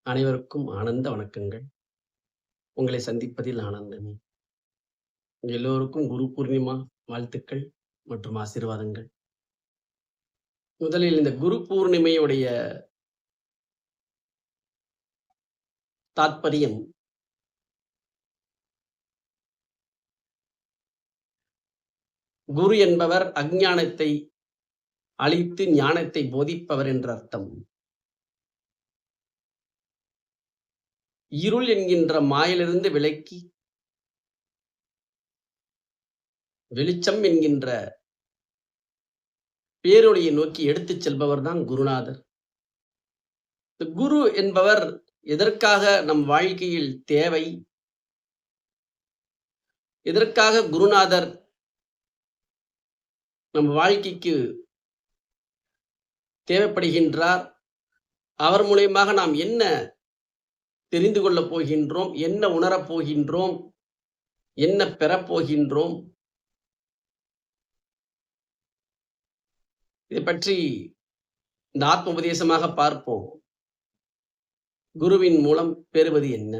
அனைவருக்கும் ஆனந்த வணக்கங்கள். உங்களை சந்திப்பதில் ஆனந்தமே. எல்லோருக்கும் குரு பூர்ணிமா வாழ்த்துக்கள் மற்றும் ஆசீர்வாதங்கள். முதலில் இந்த குரு பூர்ணிமையுடைய தாத்பரியம், குரு என்பவர் அஞ்ஞானத்தை அழித்து ஞானத்தை போதிப்பவர் என்ற அர்த்தம். இருள் என்கின்ற மாயிலிருந்து விலக்கி வெளிச்சம் என்கின்ற பேரொளியை நோக்கி எடுத்துச் செல்பவர் தான் குருநாதர். இந்த குரு என்பவர் எதற்காக நம் வாழ்க்கையில் தேவை? எதற்காக குருநாதர் நம் வாழ்க்கைக்கு தேவைப்படுகின்றார்? அவர் மூலியமாக நாம் என்ன தெரிந்து கொள்ளப் போகின்றோம்? என்ன உணரப் போகின்றோம்? என்ன பெறப்போகின்றோம்? இதை பற்றி இந்த ஆத்ம உபதேசமாக பார்ப்போம். குருவின் மூலம் பெறுவது என்ன?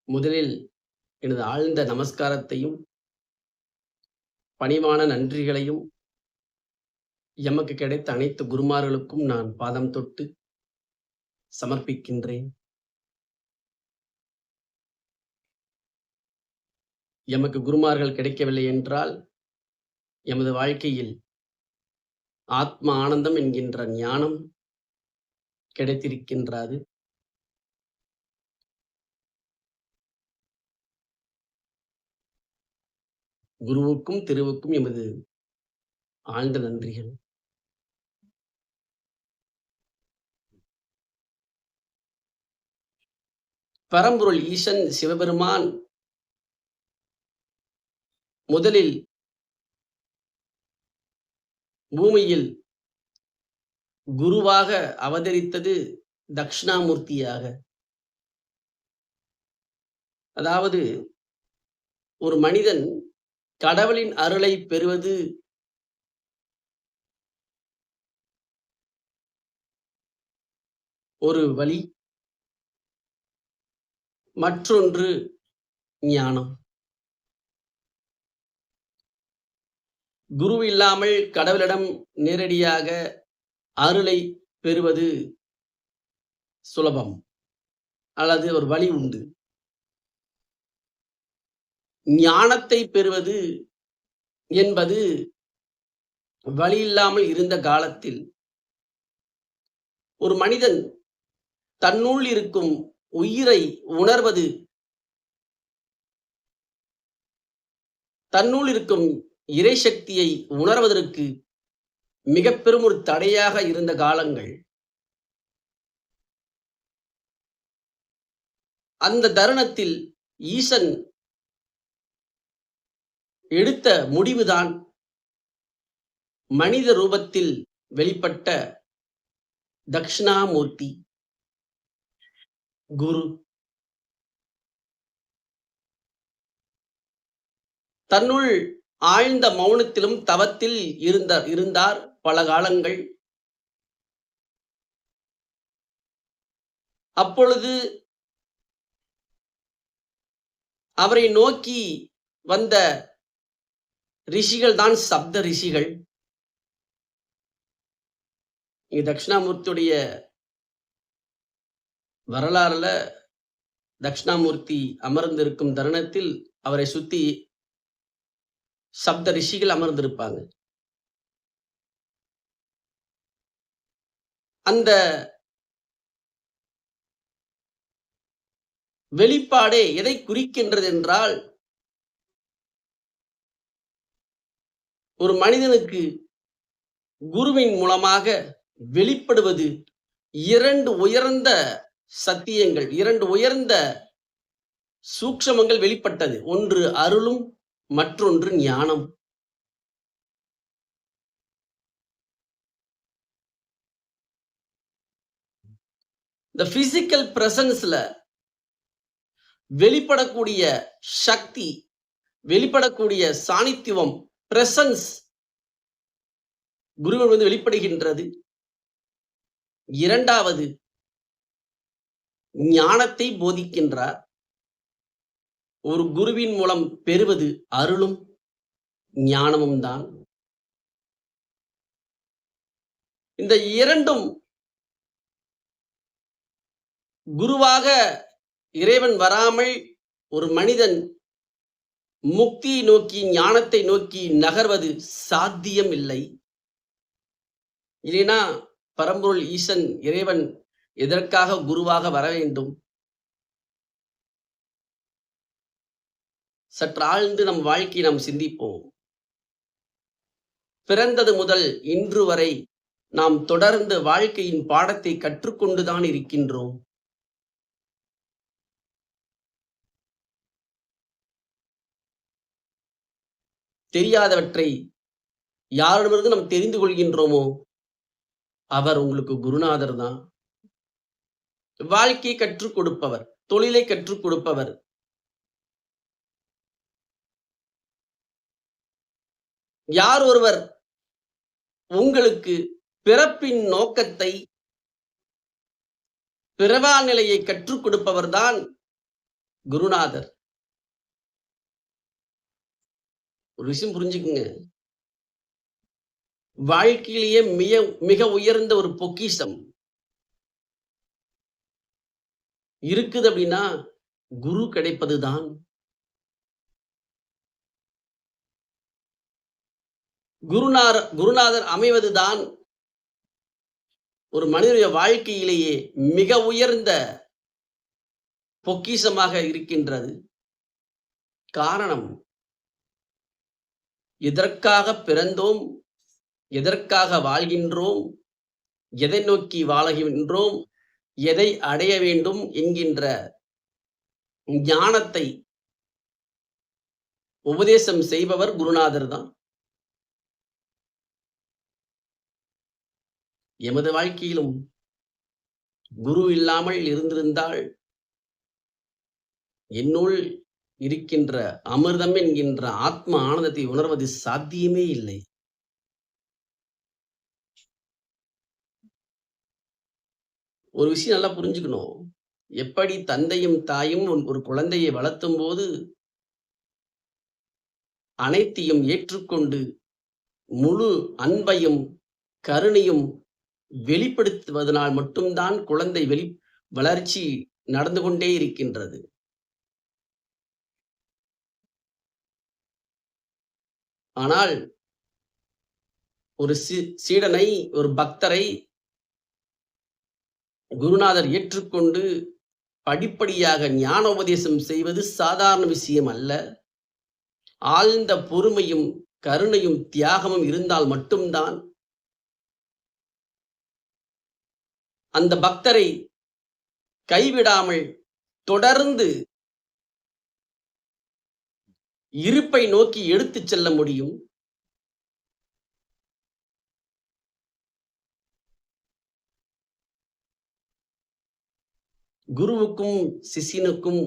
முதலில் எனது ஆழ்ந்த நமஸ்காரத்தையும் பணிவான நன்றிகளையும் எமக்கு கிடைத்த அனைத்து குருமார்களுக்கும் நான் பாதம் தொட்டு சமர்ப்பிக்கின்றேன். எமக்கு குருமார்கள் கிடைக்கவில்லை என்றால் எமது வாழ்க்கையில் ஆத்ம ஆனந்தம் என்கின்ற ஞானம் கிடைத்திருக்கின்றது. குருவுக்கும் திருவுக்கும் எமது ஆழ்ந்த நன்றிகள். பரம்பொருள் ஈசன் சிவபெருமான் முதலில் பூமியில் குருவாக அவதரித்தது தட்சிணாமூர்த்தியாக. அதாவது ஒரு மனிதன் கடவுளின் அருளை பெறுவது ஒரு வழி, மற்றொன்று ஞானம். குரு இல்லாமல் கடவுளிடம் நேரடியாக அருளை பெறுவது சுலபம், அல்லது ஒரு வழி உண்டு. ஞானத்தை பெறுவது என்பது வழி இல்லாமல் இருந்த காலத்தில் ஒரு மனிதன் தன்னுள் இருக்கும் உயிரை உணர்வது, தன்னுள் இருக்கும் இறை சக்தியை உணர்வதற்கு மிக பெரும் ஒரு தடையாக இருந்த காலங்கள். அந்த தருணத்தில் ஈசன் எடுத்த முடிவுதான் மனித ரூபத்தில் வெளிப்பட்ட தட்சிணாமூர்த்தி குரு. தன்னுள் ஆழ்ந்த மௌனத்திலும் தவத்தில் இருந்தார் பல காலங்கள். அப்பொழுது அவரை நோக்கி வந்த ரிஷிகள் தான் சப்த ரிஷிகள். தட்சிணாமூர்த்தியுடைய வரலாறுல தட்சிணாமூர்த்தி அமர்ந்திருக்கும் தருணத்தில் அவரை சுத்தி சப்த ரிஷிகள் அமர்ந்திருப்பாங்க. அந்த வெளிப்பாடே எதை குறிக்கின்றது என்றால், ஒரு மனிதனுக்கு குருவின் மூலமாக வெளிப்படுவது இரண்டு உயர்ந்த சத்தியங்கள், இரண்டு உயர்ந்த சூக்ஷமங்கள் வெளிப்பட்டது. ஒன்று அருளும், மற்றொன்று ஞானம். இந்த பிசிக்கல் பிரசன்ஸ்ல வெளிப்படக்கூடிய சக்தி, வெளிப்படக்கூடிய சாநித்தியம், பிரசன்ஸ் குருவிலிருந்து வெளிப்படுகின்றது. 2வது ஞானத்தை போதிக்கின்றார். ஒரு குருவின் மூலம் பெறுவது அருளும், ஞானமும் தான். இந்த 2ம் குருவாக இறைவன் வராமல் ஒரு மனிதன் முக்தியை நோக்கி, ஞானத்தை நோக்கி நகர்வது சாத்தியம் இல்லை. இல்லைனா பரம்பொருள் ஈசன் இறைவன் எதற்காக குருவாக வர வேண்டும்? சற்று ஆழ்ந்து நம் வாழ்க்கையை நாம் சிந்திப்போம். பிறந்தது முதல் இன்று வரை நாம் தொடர்ந்து வாழ்க்கையின் பாடத்தை கற்றுக்கொண்டுதான் இருக்கின்றோம். தெரியாதவற்றை யாரிடமிருந்து நாம் தெரிந்து கொள்கின்றோமோ அவர் உங்களுக்கு குருநாதர் தான். வாழ்க்கையை கற்றுக் கொடுப்பவர், தொழிலை கற்றுக் கொடுப்பவர். யார் ஒருவர் உங்களுக்கு பிறப்பின் நோக்கத்தை, பிறவா நிலையை கற்றுக் கொடுப்பவர் தான் குருநாதர். ஒரு விஷயம் புரிஞ்சுக்குங்க. வாழ்க்கையிலேயே மிக உயர்ந்த ஒரு பொக்கிஷம் இருக்குது அப்படின்னா குரு கிடைப்பதுதான். குருநாதர் அமைவதுதான் ஒரு மனிதனுடைய வாழ்க்கையிலேயே மிக உயர்ந்த பொக்கிஷமாக இருக்கின்றது. காரணம், எதற்காக பிறந்தோம், எதற்காக வாழ்கின்றோம், எதை நோக்கி வாழுகின்றோம், எதை அடைய வேண்டும் என்கின்ற ஞானத்தை உபதேசம் செய்பவர் குருநாதர் தான். எமது வாழ்க்கையிலும் குரு இல்லாமல் இருந்திருந்தால் என்னுள் இருக்கின்ற அமிர்தம் என்கின்ற ஆத்ம ஆனந்தத்தை உணர்வது சாத்தியமே இல்லை. ஒரு விஷயம் நல்லா புரிஞ்சுக்கணும். எப்படி தந்தையும் தாயும் ஒரு குழந்தையை வளர்த்தும் போது அனைத்தையும் ஏற்றுக்கொண்டு முழு அன்பையும் கருணையும் வெளிப்படுத்துவதனால் மட்டும்தான் குழந்தை வளர்ச்சி நடந்து கொண்டே இருக்கின்றது. ஆனால் ஒரு சீடனை, ஒரு பக்தரை குருநாதர் ஏற்றுக்கொண்டு படிப்படியாக ஞான உபதேசம் செய்வது சாதாரண விஷயம் அல்ல. ஆழ்ந்த பொறுமையும் கருணையும் தியாகமும் இருந்தால் மட்டும்தான் அந்த பக்தரை கைவிடாமல் தொடர்ந்து இருப்பை நோக்கி எடுத்துச் செல்ல முடியும். குருவுக்கும் சிஷ்யனுக்கும்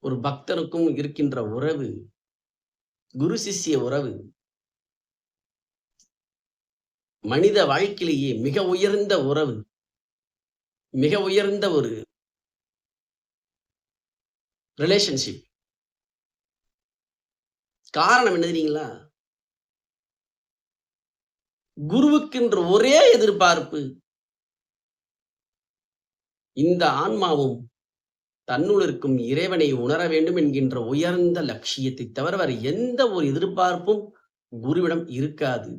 ஒரு பக்தனுக்கும் இருக்கின்ற உறவு, குரு சிஷ்ய உறவு மனித வாழ்க்கையிலேயே மிக உயர்ந்த உறவு, மிக உயர்ந்த ஒரு ரிலேஷன்ஷிப். காரணம் என்ன தெரியுங்களா? குருவுக்கென்ற ஒரே எதிர்பார்ப்பு, இந்த ஆன்மாவும் தன்னுள் இருக்கும் இறைவனை உணர வேண்டும் என்கின்ற உயர்ந்த லட்சியத்தை தவிர வேறு எந்த ஒரு எதிர்பார்ப்பும் குருவிடம் இருக்காது.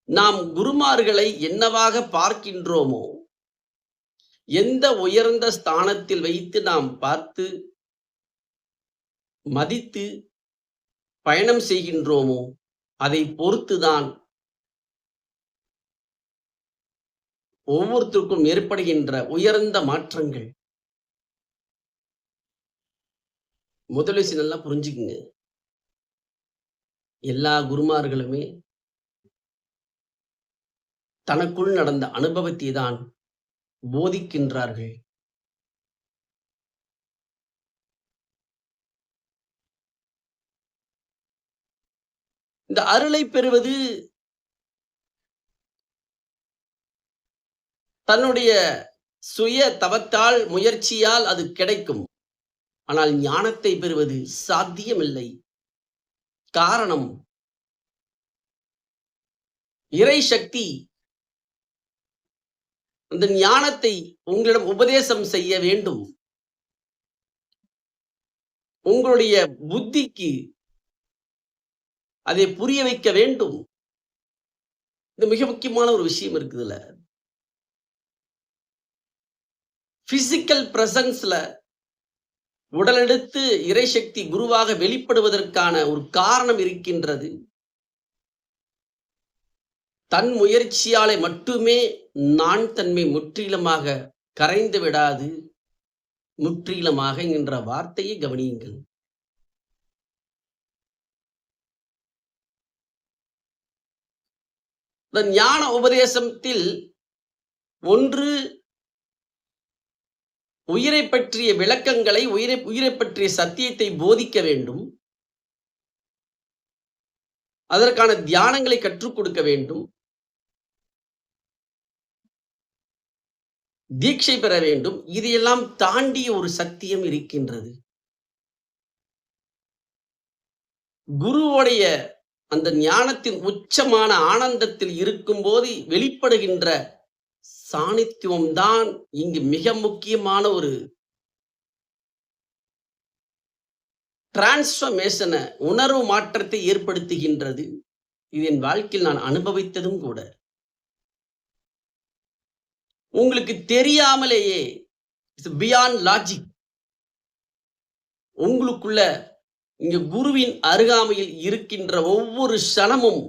நாம் குருமார்களை என்னவாக பார்க்கின்றோமோ, எந்த உயர்ந்த ஸ்தானத்தில் வைத்து நாம் பார்த்து மதித்து பயணம் செய்கின்றோமோ அதை பொறுத்துதான் ஒவ்வொருத்தருக்கும் ஏற்படுகின்ற உயர்ந்த மாற்றங்கள். முதலில் நல்லா புரிஞ்சுக்குங்க. எல்லா குருமார்களுமே தனக்குள் நடந்த அனுபவத்தை தான் போதிக்கின்றார்கள். இந்த அருளை பெறுவது தன்னுடைய சுய தவத்தால், முயற்சியால் அது கிடைக்கும். ஆனால் ஞானத்தை பெறுவது சாத்தியமில்லை. காரணம், இறை சக்தி அந்த ஞானத்தை உங்களிடம் உபதேசம் செய்ய வேண்டும். உங்களுடைய புத்திக்கு அதை புரிய வைக்க வேண்டும். இது மிக முக்கியமான ஒரு விஷயம் இருக்குதுல்ல. பிசிக்கல் பிரசன்ஸ்ல உடலெடுத்து இறைசக்தி குருவாக வெளிப்படுவதற்கான ஒரு காரணம் இருக்கின்றது. தன் முயற்சியாலே மட்டுமே நான் தன்மை முற்றிலுமாக கரைந்து விடாது. முற்றிலுமாக என்ற வார்த்தையை கவனியுங்கள். இந்த ஞான உபதேசத்தில் ஒன்று உயிரை பற்றிய விளக்கங்களை, உயிரை பற்றிய சத்தியத்தை போதிக்க வேண்டும். அதற்கான தியானங்களை கற்றுக் கொடுக்க வேண்டும். தீட்சை பெற வேண்டும். இதையெல்லாம் தாண்டிய ஒரு சத்தியம் இருக்கின்றது. குருவுடைய அந்த ஞானத்தின் உச்சமான ஆனந்தத்தில் இருக்கும்போது வெளிப்படுகின்ற சாநித்தியம் தான் இங்கு மிக முக்கியமான ஒரு டிரான்ஸ்ஃபர்மேஷனை, உணர்வு மாற்றத்தை ஏற்படுத்துகின்றது. இது என் வாழ்க்கையில் நான் அனுபவித்ததும் கூட. உங்களுக்கு தெரியாமலேயே பியாண்ட் லாஜிக் உங்களுக்குள்ள இங்க குருவின் அருகாமையில் இருக்கின்ற ஒவ்வொரு க்ஷணமும்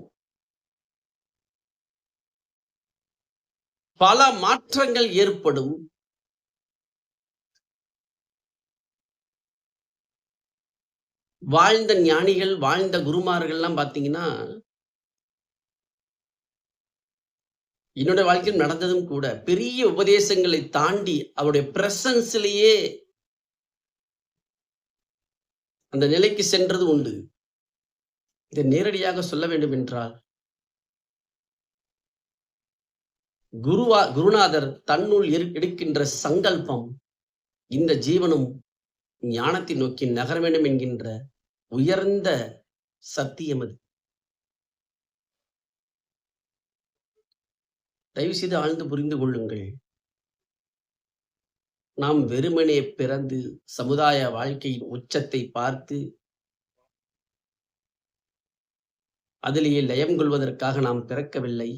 பல மாற்றங்கள் ஏற்படும். வாழ்ந்த ஞானிகள், வாழ்ந்த குருமார்கள்லாம் பார்த்தீங்கன்னா, என்னுடைய வாழ்க்கையில் நடந்ததும் கூட, பெரிய உபதேசங்களை தாண்டி அவருடைய பிரசன்ஸ்லேயே அந்த நிலைக்கு சென்றது உண்டு. இதை நேரடியாக சொல்ல வேண்டும் என்றால், குருநாதர் தன்னுள் எடுக்கின்ற சங்கல்பம், இந்த ஜீவனும் ஞானத்தை நோக்கி நகர வேண்டும் என்கின்ற உயர்ந்த சத்தியம் அது. தயவு செய்து ஆழ்ந்து புரிந்து கொள்ளுங்கள். நாம் வெறுமனே பிறந்து சமுதாய வாழ்க்கையின் உச்சத்தை பார்த்து அதிலேயே லயம் கொள்வதற்காக நாம் பிறக்கவில்லை.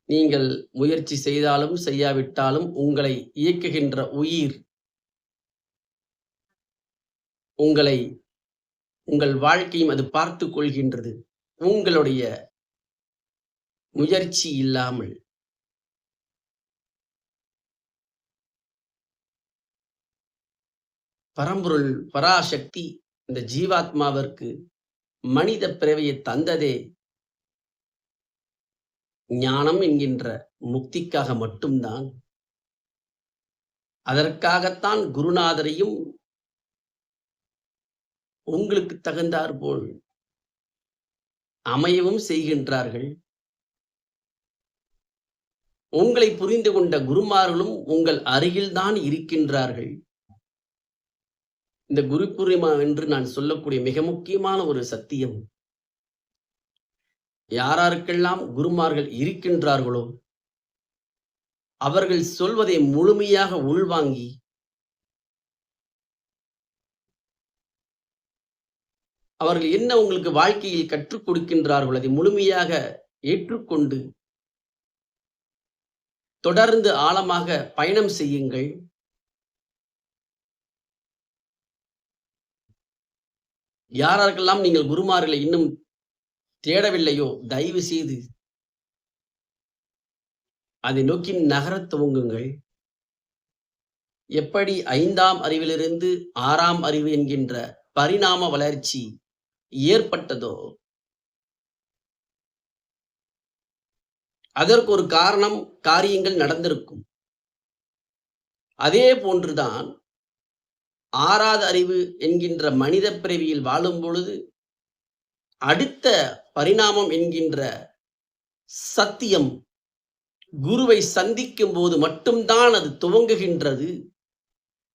நீங்கள் முயற்சி செய்தாலும் செய்யாவிட்டாலும் உங்களை இயக்குகின்ற உயிர் உங்கள் வாழ்க்கையும் அது பார்த்து கொள்கின்றது. உங்களுடைய முயற்சி இல்லாமல். பரம்பொருள் பராசக்தி இந்த ஜீவாத்மாவிற்கு மனித பிறவியை தந்ததே ஞானம் என்கின்ற முக்திக்காக மட்டும்தான். அதற்காகத்தான் குருநாதரையும் உங்களுக்கு தகுந்தாற் போல் அமையவும் செய்கின்றார்கள். உங்களை புரிந்து கொண்ட குருமார்களும் உங்கள் அருகில்தான் இருக்கின்றார்கள். இந்த குரு பூர்ணிமா என்று நான் சொல்லக்கூடிய மிக முக்கியமான ஒரு சத்தியம், யாராருக்கெல்லாம் குருமார்கள் இருக்கின்றார்களோ அவர்கள் சொல்வதை முழுமையாக உள்வாங்கி அவர்கள் என்ன உங்களுக்கு வாழ்க்கையில் கற்றுக் கொடுக்கின்றார்கள் அதை முழுமையாக ஏற்றுக்கொண்டு தொடர்ந்து ஆழமாக பயணம் செய்யுங்கள். யாராருக்கெல்லாம் நீங்கள் குருமார்களை இன்னும் தேடவில்லையோ தயவு செய்து அதை நோக்கி நகரத் துவங்குங்கள். எப்படி 5ஆம் அறிவிலிருந்து 6ஆம் அறிவு என்கின்ற பரிணாம வளர்ச்சி ஏற்பட்டதோ அதற்கு ஒரு காரணம், காரியங்கள் நடந்திருக்கும். அதே போன்றுதான் 6வது அறிவு என்கின்ற மனித பிறவியில் வாழும் பொழுது அடுத்த பரிணாமம் என்கின்ற சத்தியம் குருவை சந்திக்கும் போது மட்டும்தான் அது துவங்குகின்றது.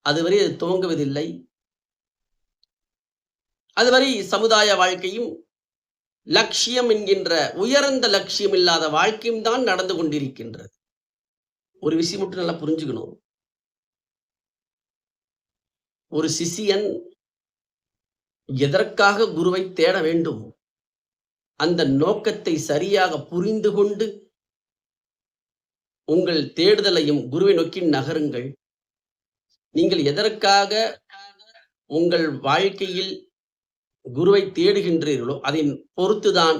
அதுவரை அது துவங்குவதில்லை. அதுவரை சமுதாய வாழ்க்கையும் லட்சியம் என்கின்ற உயர்ந்த லட்சியம் இல்லாத வாழ்க்கையும் தான் நடந்து கொண்டிருக்கின்றது. ஒரு விஷயம் மட்டும் நல்லா புரிஞ்சுக்கணும். ஒரு சிஷியன் எதற்காக குருவை தேட வேண்டும்? அந்த நோக்கத்தை சரியாக புரிந்து கொண்டு உங்கள் தேடுதலையும் குருவை நோக்கி நகருங்கள். நீங்கள் எதற்காக உங்கள் வாழ்க்கையில் குருவை தேடுகின்றீர்களோ அதை பொறுத்துதான்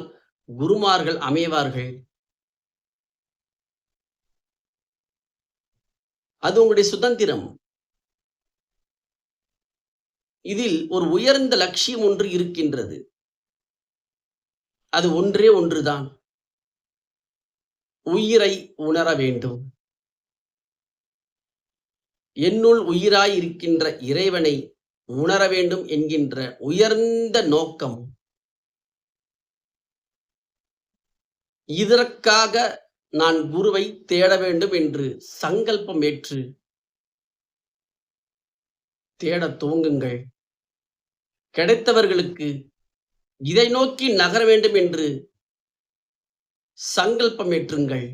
குருமார்கள் அமைவார்கள். அது உங்களுடைய சுதந்திரம். இதில் ஒரு உயர்ந்த லட்சியம் ஒன்று இருக்கின்றது. அது ஒன்றே ஒன்றுதான். உயிரை உணர வேண்டும். என்னுள் உயிராய் இருக்கின்ற இறைவனை உணர வேண்டும் என்கின்ற உயர்ந்த நோக்கம். இதற்காக நான் குருவை தேட வேண்டும் என்று சங்கல்பம் ஏற்று தேடத் துவங்குங்கள். கிடைத்தவர்களுக்கு இதை நோக்கி நகர வேண்டும் என்று சங்கல்பம் ஏற்றுங்கள்.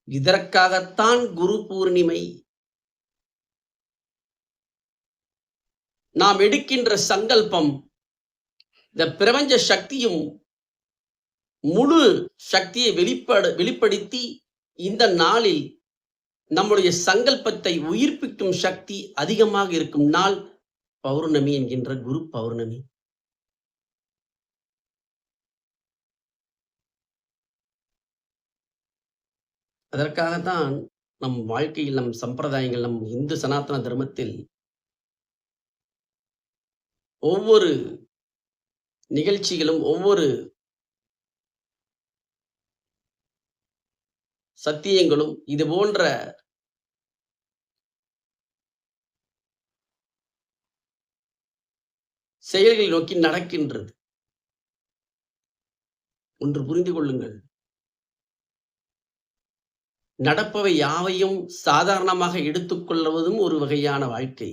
இதற்காகத்தான் குரு பூர்ணிமை. நாம் எடுக்கின்ற சங்கல்பம் இந்த பிரபஞ்ச சக்தியும் முழு சக்தியை வெளிப்படுத்தி இந்த நாளில் நம்முடைய சங்கல்பத்தை உயிர்ப்பிக்கும் சக்தி அதிகமாக இருக்கும் நாள் பௌர்ணமி என்கின்ற குரு பௌர்ணமி. அதற்காகத்தான் நம் வாழ்க்கையில், நம் சம்பிரதாயங்கள், நம் இந்து சனாதன தர்மத்தில் ஒவ்வொரு நிகழ்ச்சிகளும், ஒவ்வொரு சத்தியங்களும் இது போன்ற செயல்களை நோக்கி நடக்கின்றது. ஒன்று புரிந்து கொள்ளுங்கள். நடப்பவை யாவையும் சாதாரணமாக எடுத்துக்கொள்வதும் ஒரு வகையான வாழ்க்கை.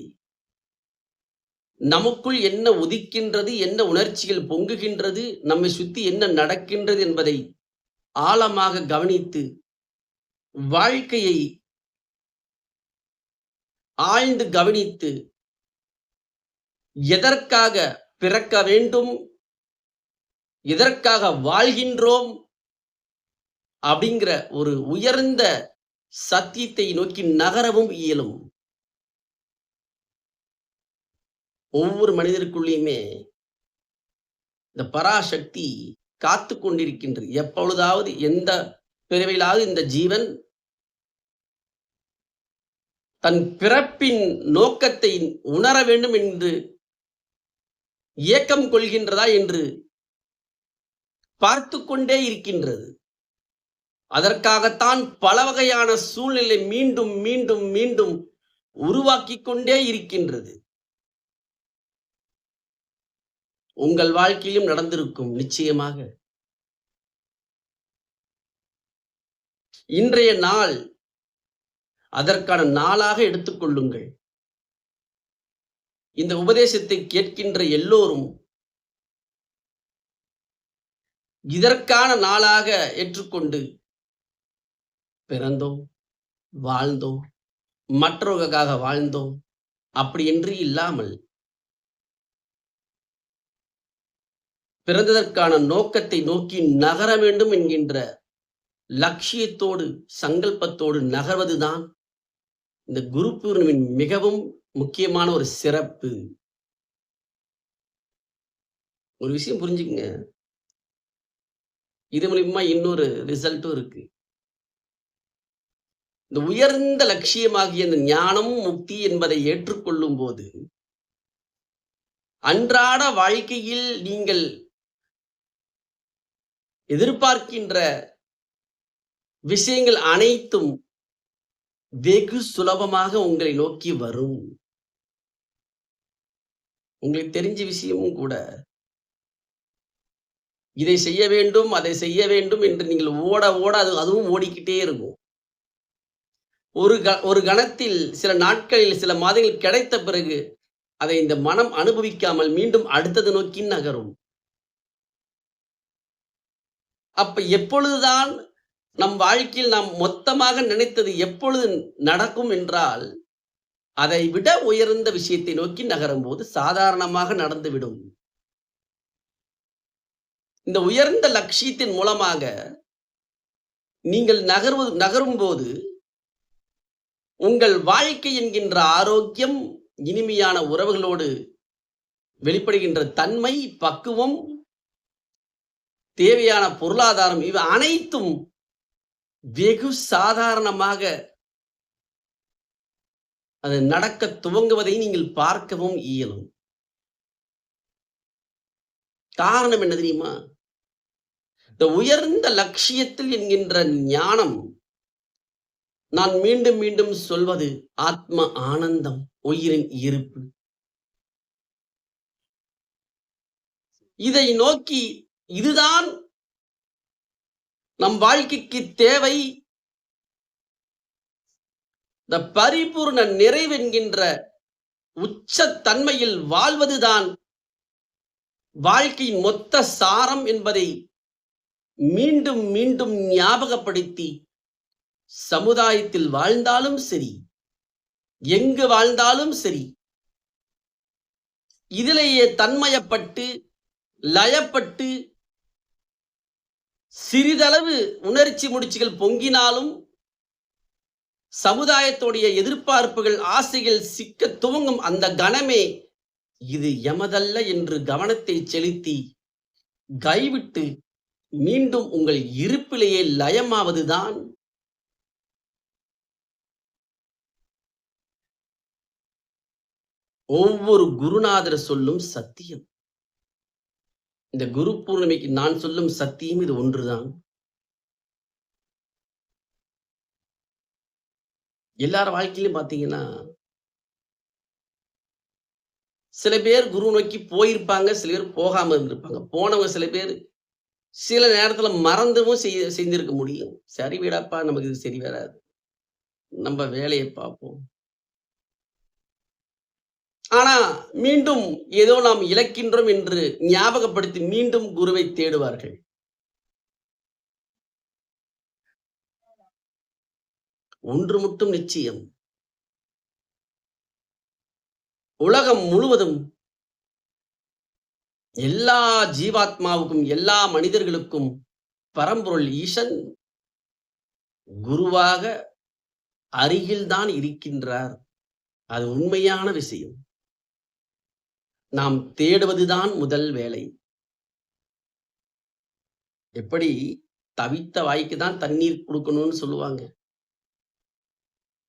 நமக்குள் என்ன உதிக்கின்றது, என்ன உணர்ச்சிகள் பொங்குகின்றது, நம்மை சுத்தி என்ன நடக்கின்றது என்பதை ஆழமாக கவனித்து வாழ்க்கையை ஆழ்ந்து கவனித்து எதற்காக பிறக்க வேண்டும், எதற்காக வாழ்கின்றோம் அப்படிங்கிற ஒரு உயர்ந்த சத்தியத்தை நோக்கி நகரவும் இயலும். ஒவ்வொரு மனிதருக்குள்ளேயுமே இந்த பராசக்தி காத்து கொண்டிருக்கின்றது. எப்பொழுதாவது எந்த பிறவிலாவது இந்த ஜீவன் தன் பிறப்பின் நோக்கத்தை உணர வேண்டும் என்று ஏக்கம் கொள்கின்றதா என்று பார்த்து கொண்டே இருக்கின்றது. அதற்காகத்தான் பல வகையான சூழ்நிலை மீண்டும் மீண்டும் மீண்டும் உருவாக்கிக் கொண்டே இருக்கின்றது. உங்கள் வாழ்க்கையிலும் நடந்திருக்கும் நிச்சயமாக. இன்றைய நாள் அதற்கான நாளாக எடுத்துக்கொள்ளுங்கள். இந்த உபதேசத்தை கேட்கின்ற எல்லோரும் இதற்கான நாளாக ஏற்றுக்கொண்டு பிறந்தோம், வாழ்ந்தோம், மற்றவர்களுக்காக வாழ்ந்தோம் அப்படி என்று இல்லாமல் பிறந்ததற்கான நோக்கத்தை நோக்கி நகர வேண்டும் என்கின்ற லட்சியத்தோடு, சங்கல்பத்தோடு நகர்வதுதான் இந்த குரு பூர்ணிமின் மிகவும் முக்கியமான ஒரு சிறப்பு. ஒரு விஷயம் புரிஞ்சுக்குங்க. இது மூலியமா இன்னொரு ரிசல்ட்டும் இருக்கு. இந்த உயர்ந்த லட்சியமாகிய இந்த ஞானம், முக்தி என்பதை ஏற்றுக்கொள்ளும் போது அன்றாட வாழ்க்கையில் நீங்கள் எதிர்பார்க்கின்ற விஷயங்கள் அனைத்தும் வெகு சுலபமாக உங்களை நோக்கி வரும். உங்களுக்கு தெரிஞ்ச விஷயமும் கூட இதை செய்ய வேண்டும், அதை செய்ய வேண்டும் என்று நீங்கள் ஓட, ஓட அதுவும் ஓடிக்கிட்டே இருக்கும். ஒரு கணத்தில், சில நாட்களில், சில மாதங்கள் கிடைத்த பிறகு, அதை இந்த மனம் அனுபவிக்காமல் மீண்டும் அடுத்தது நோக்கி நகரும். அப்ப எப்பொழுதுதான் நம் வாழ்க்கையில் நாம் மொத்தமாக நினைத்தது எப்பொழுது நடக்கும் என்றால், அதை விட உயர்ந்த விஷயத்தை நோக்கி நகரும்போது சாதாரணமாக நடந்துவிடும். இந்த உயர்ந்த லட்சியத்தின் மூலமாக நீங்கள் நகரும்போது உங்கள் வாழ்க்கை என்கின்ற ஆரோக்கியம், இனிமையான உறவுகளோடு வெளிப்படுகின்ற தன்மை, பக்குவம், தேவையான பொருளாதாரம் இவை அனைத்தும் வெகு சாதாரணமாக அது நடக்க துவங்குவதை நீங்கள் பார்க்கவும் இயலும். காரணம் என்ன தெரியுமா? இந்த உயர்ந்த லட்சியத்தில் என்கின்ற ஞானம், நான் மீண்டும் மீண்டும் சொல்வது ஆத்ம ஆனந்தம், உயிரின் இருப்பு. இதை நோக்கி இதுதான் நம் வாழ்க்கைக்கு தேவை. இந்த பரிபூர்ண நிறைவென்கின்ற உச்சத்தன்மையில் வாழ்வதுதான் வாழ்க்கையின் மொத்த சாரம் என்பதை மீண்டும் மீண்டும் ஞாபகப்படுத்தி, சமுதாயத்தில் வாழ்ந்தாலும் சரி, எங்கு வாழ்ந்தாலும் சரி, இதிலேயே தன்மயப்பட்டு, லயப்பட்டு, சிறிதளவு உணர்ச்சி முடிச்சுகள் பொங்கினாலும் சமுதாயத்துடைய எதிர்பார்ப்புகள், ஆசைகள் சிக்க துவங்கும் அந்த கணமே இது எமதல்ல என்று கவனத்தை செலுத்தி கைவிட்டு மீண்டும் உங்கள் இருப்பிலேயே லயமாவதுதான் ஒவ்வொரு குருநாதர் சொல்லும் சத்தியம். இந்த குரு பூர்ணிமைக்கு நான் சொல்லும் சத்தியம் இது ஒன்றுதான். எல்லார் வாழ்க்கையிலும் பாத்தீங்கன்னா, சில பேர் குரு நோக்கி போயிருப்பாங்க, சில பேர் போகாம இருந்திருப்பாங்க. போனவங்க சில பேர் சில நேரத்துல மறந்தும் செய்திருக்க முடியும். சரி விடப்பா, நமக்கு இது சரி வராது, நம்ம வேலையை பார்ப்போம். ஆனா மீண்டும் ஏதோ நாம் இழக்கின்றோம் என்று ஞாபகப்படுத்தி மீண்டும் குருவை தேடுவார்கள். ஒன்று மட்டும் நிச்சயம், உலகம் முழுவதும் எல்லா ஜீவாத்மாவுக்கும், எல்லா மனிதர்களுக்கும் பரம்பொருள் ஈசன் குருவாக அருகில்தான் இருக்கின்றார். அது உண்மையான விஷயம். நாம் தேடுவதுதான் முதல் வேலை. எப்படி தவித்த வாய்க்கு தான் தண்ணீர் கொடுக்கணும்னு சொல்லுவாங்க.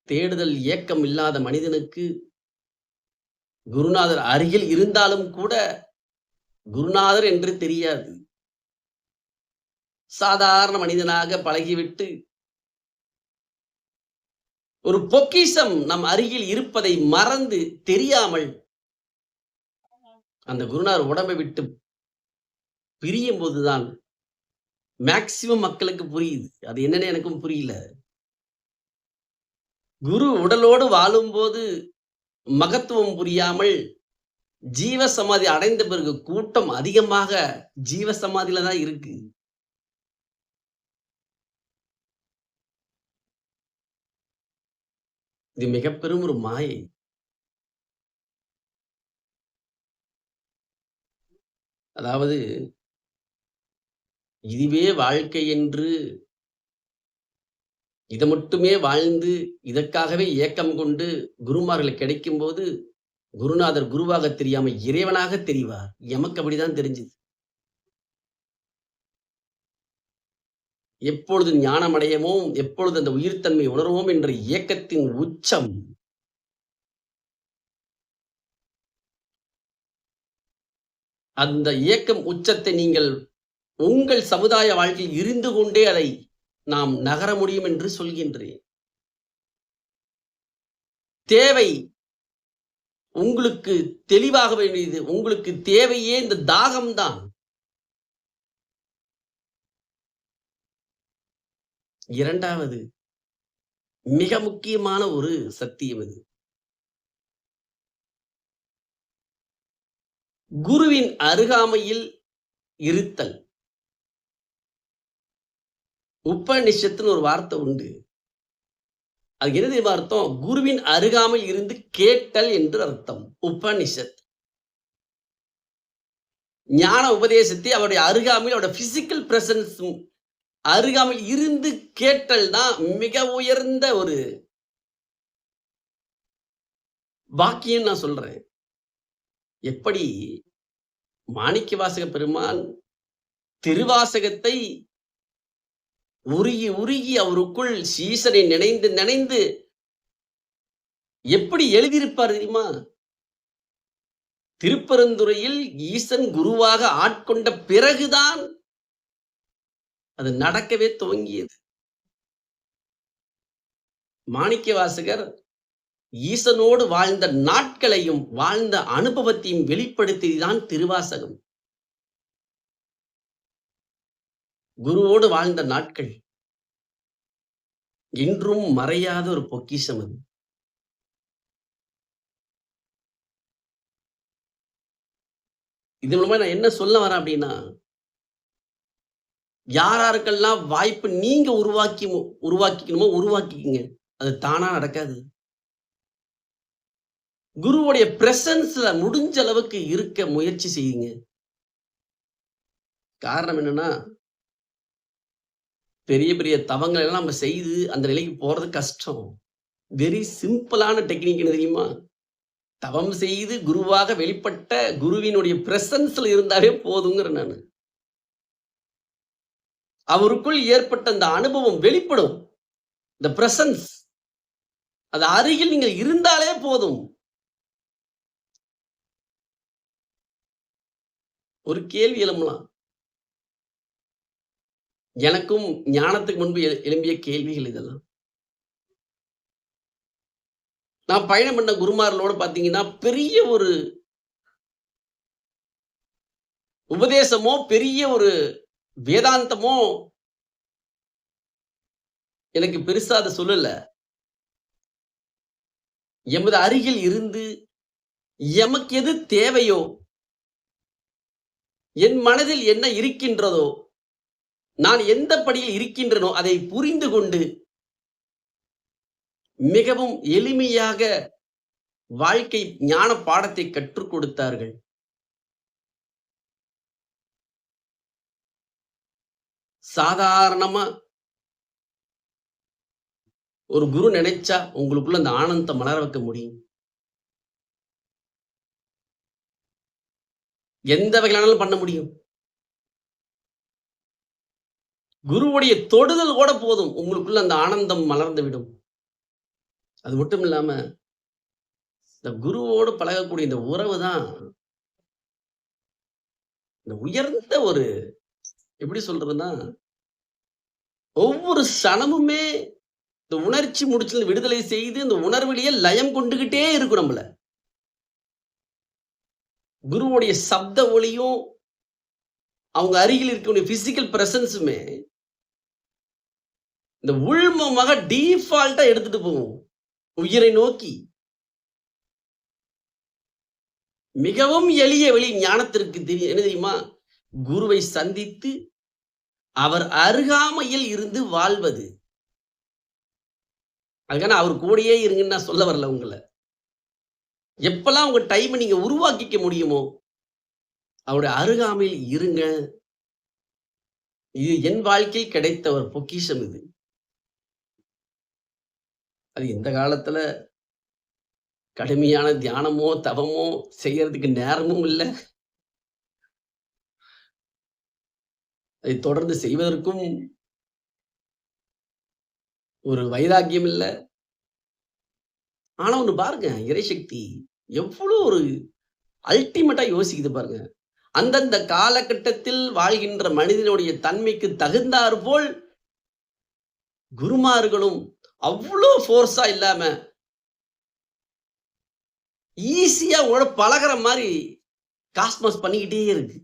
தேடுதல் ஏக்கம் இல்லாத மனிதனுக்கு குருநாதர் அருகில் இருந்தாலும் கூட குருநாதர் என்று தெரியாது. சாதாரண மனிதனாக பழகிவிட்டு ஒரு பொக்கிஷம் நம் அருகில் இருப்பதை மறந்து, தெரியாமல் அந்த குருநாதர் உடம்பை விட்டு பிரியும் போதுதான் மேக்சிமம் மக்களுக்கு புரியுது. அது என்னன்னு எனக்கும் புரியல. குரு உடலோடு வாழும்போது மகத்துவம் புரியாமல் ஜீவ சமாதி அடைந்த பிறகு கூட்டம் அதிகமாக ஜீவ சமாதியில தான் இருக்கு. இது மிக பெரும் ஒரு மாயை. அதாவது இதுவே வாழ்க்கை என்று இதை மட்டுமே வாழ்ந்து இதற்காகவே ஏக்கம் கொண்டு குருமார்கள் கிடைக்கும் போது குருநாதர் குருவாக தெரியாம இறைவனாக தெரிவார். எமக்கு அப்படிதான் தெரிஞ்சது. எப்பொழுது ஞானம் அடையவோம், எப்பொழுது அந்த உயிர்த்தன்மை உணர்வோம் என்ற இயக்கத்தின் உச்சம் அந்த இயக்கம் உச்சத்தை நீங்கள் உங்கள் சமுதாய வாழ்க்கையில் இருந்து கொண்டே அதை நாம் நகர முடியும் என்று சொல்கின்றேன். தேவை உங்களுக்கு தெளிவாக வேண்டியது. உங்களுக்கு தேவையே இந்த தாகம்தான். இரண்டாவது மிக முக்கியமான ஒரு சத்தியம் இது. குருவின் அருகாமையில் இருத்தல். உபநிஷத்துன்னு ஒரு வார்த்தை உண்டு. அதுக்கு என்ன தெரியுமா அர்த்தம்? குருவின் அருகாமையில் இருந்து கேட்டல் என்று அர்த்தம். உபநிஷத். ஞான உபதேசத்தை அவருடைய அருகாமையில், அவருடைய பிசிக்கல் பிரசன்ஸ் அருகாமையில் இருந்து கேட்டல் தான் மிக உயர்ந்த ஒரு பாக்கியம் நான் சொல்றேன். எப்படி மாணிக்கவாசக பெருமான் திருவாசகத்தை உருகி உருகி அவருக்குள் ஈசனை நினைந்து நினைந்து எப்படி எழுதியிருப்பார் தெரியுமா? திருப்பெருந்துறையில் ஈசன் குருவாக ஆட்கொண்ட பிறகுதான் அது நடக்கவே துவங்கியது. மாணிக்கவாசகர் ஈசனோடு வாழ்ந்த நாட்களையும் வாழ்ந்த அனுபவத்தையும் வெளிப்படுத்தியதுதான் திருவாசகம். குருவோடு வாழ்ந்த நாட்கள் இன்றும் மறையாத ஒரு பொக்கிஷம் அது. இது மூலமா நான் என்ன சொல்ல வரேன் அப்படின்னா, யாராருக்கெல்லாம் வாய்ப்பு நீங்க உருவாக்கிக்கணுமோ உருவாக்கிக்கங்க. அது தானா நடக்காது. குருவுடைய பிரசன்ஸ்ல முடிஞ்ச அளவுக்கு இருக்க முயற்சி செய்யுங்க. காரணம் என்னன்னா, பெரிய பெரிய தவங்களை எல்லாம் நம்ம செய்து அந்த நிலைக்கு போறது கஷ்டம். வெரி சிம்பிளான டெக்னிக் என்ன தெரியுமா? தவம் செய்து குருவாக வெளிப்பட்ட குருவினுடைய பிரசன்ஸ்ல இருந்தாலே போதுங்கிற நானு. அவருக்குள் ஏற்பட்ட அந்த அனுபவம் வெளிப்படும். இந்த பிரசன்ஸ் அது அருகில் நீங்கள் இருந்தாலே போதும். ஒரு கேள்வி எழும்பலாம். எனக்கும் ஞானத்துக்கு முன்பு எழும்பிய கேள்விகள் இதெல்லாம். நான் பயணம் பண்ண குருமார்களோடு பார்த்தீங்கன்னா, பெரிய ஒரு உபதேசமோ, பெரிய ஒரு வேதாந்தமோ எனக்கு பெருசா அத சொல்லல. எமது அருகில் இருந்து எமக்கு எது தேவையோ, என் மனதில் என்ன இருக்கின்றதோ, நான் எந்த படியில் இருக்கின்றனோ அதை புரிந்து கொண்டு மிகவும் எளிமையாக வாழ்க்கை ஞான பாடத்தை கற்றுக் கொடுத்தார்கள். சாதாரணமா ஒரு குரு நினைச்சா உங்களுக்குள்ள அந்த ஆனந்தத்தை மலர வைக்க முடியும். எந்த வகையிலானாலும் பண்ண முடியும். குருவுடைய தொடுதல் கூட போதும், உங்களுக்குள்ள அந்த ஆனந்தம் மலர்ந்து விடும். அது மட்டும் இல்லாம இந்த குருவோடு பழகக்கூடிய இந்த உறவு தான் இந்த உயர்ந்த ஒரு எப்படி சொல்றதுன்னா, ஒவ்வொரு சனமுமே இந்த உணர்ச்சி முடிச்சில் விடுதலை செய்து இந்த உணர்விலேயே லயம் கொண்டுகிட்டே இருக்கும் நம்மள. குருவுடைய சப்த ஒளியும் அவங்க அருகில் இருக்கக்கூடிய பிசிக்கல் பிரசன்ஸுமே இந்த உள்மமாக டீஃபால்ட்டா எடுத்துட்டு போகும் உயிரை நோக்கி. மிகவும் எளிய வழி ஞானத்திற்கு என்ன தெரியுமா? குருவை சந்தித்து அவர் அருகாமையில் இருந்து வாழ்வது. அதுக்கான அவர் கூடயே இருங்கன்னு நான் சொல்ல வரல உங்களை. எப்பெல்லாம் உங்க டைமை நீங்க உருவாக்கிக்க முடியுமோ அவருடைய அருகாமையில் இருங்க. இது என் வாழ்க்கையில் கிடைத்த ஒரு பொக்கிஷம் இது. அது இந்த காலத்துல கடுமையான தியானமோ தவமோ செய்யறதுக்கு நேரமும் இல்லை. அதை தொடர்ந்து செய்வதற்கும் ஒரு வைராக்கியம் இல்லை. ஆனா ஒண்ணு பாருங்க, இறைசக்தி எவ்வளவு ஒரு அல்டிமேட்டா யோசிக்குது பாருங்க. அந்தந்த காலகட்டத்தில் வாழ்கின்ற மனிதனுடைய தன்மைக்கு தகுந்தாற் போல் குருமார்களும் அவ்வளோ ஃபோர்ஸா இல்லாம ஈஸியா உங்களோட பழகிற மாதிரி காஸ்மஸ் பண்ணிக்கிட்டே இருக்கு.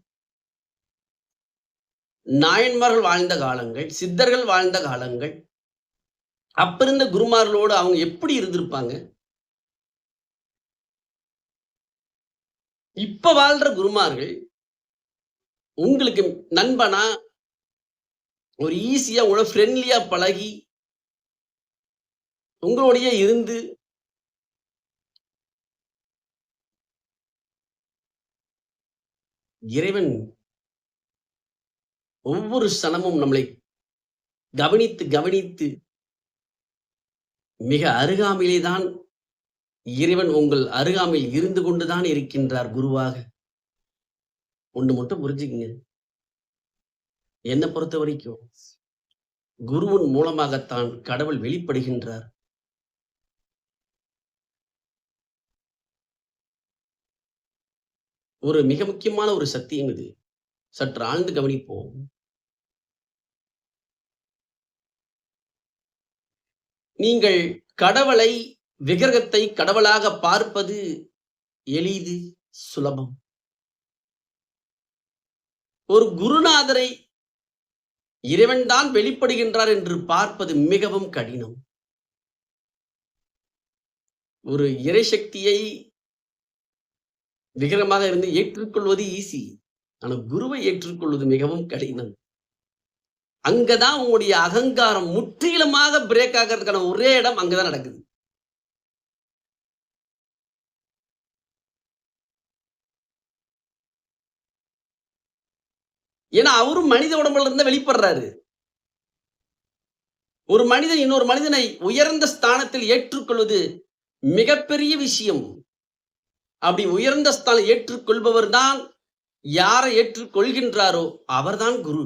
நாயன்மார்கள் வாழ்ந்த காலங்கள், சித்தர்கள் வாழ்ந்த காலங்கள், அப்ப இருந்த குருமார்களோடு அவங்க எப்படி இருந்திருப்பாங்க? இப்ப வாழ்ற குருமார்கள் உங்களுக்கு நண்பனா, ஒரு ஈஸியா உங்களோட ஃப்ரெண்ட்லியா பழகி, உங்களோடயே இருந்து, இறைவன் ஒவ்வொரு சணமும் நம்மளை கவனித்து, கவனித்து மிக அருகாமையிலே தான் இறைவன் உங்கள் அருகாமையில் இருந்து கொண்டு தான் இருக்கின்றார் குருவாக. ஒண்ணு மட்டும் புரிஞ்சுக்கங்க. என்ன பொறுத்தவரைக்கும், குருவின் மூலமாகத்தான் கடவுள் வெளிப்படுகின்றார். ஒரு மிக முக்கியமான ஒரு சத்தியம் இது. சற்று ஆழ்ந்து கவனிப்போம். நீங்கள் கடவுளை, விக்கிரகத்தை கடவுளாக பார்ப்பது எளிது, சுலபம். ஒரு குருநாதரை இறைவன் தான் வெளிப்படுகின்றார் என்று பார்ப்பது மிகவும் கடினம். ஒரு இறைசக்தியை விக்கிரகமாக இருந்து ஏற்றுக்கொள்வது ஈஸி. ஆனா குருவை ஏற்றுக்கொள்வது மிகவும் கடினம். அங்கதான் உங்களுடைய அகங்காரம் முற்றிலுமாக பிரேக் ஆகிறதுக்கான ஒரே இடம் அங்கதான் நடக்குது. ஏன்னா அவரும் மனித உடம்புல இருந்து வெளிப்படுறாரு. ஒரு மனிதன் இன்னொரு மனிதனை உயர்ந்த ஸ்தானத்தில் ஏற்றுக்கொள்வது மிகப்பெரிய விஷயம். அப்படி உயர்ந்த ஸ்தானம் ஏற்றுக்கொள்பவர் தான், யாரை ஏற்றுக்கொள்கின்றாரோ அவர்தான் குரு.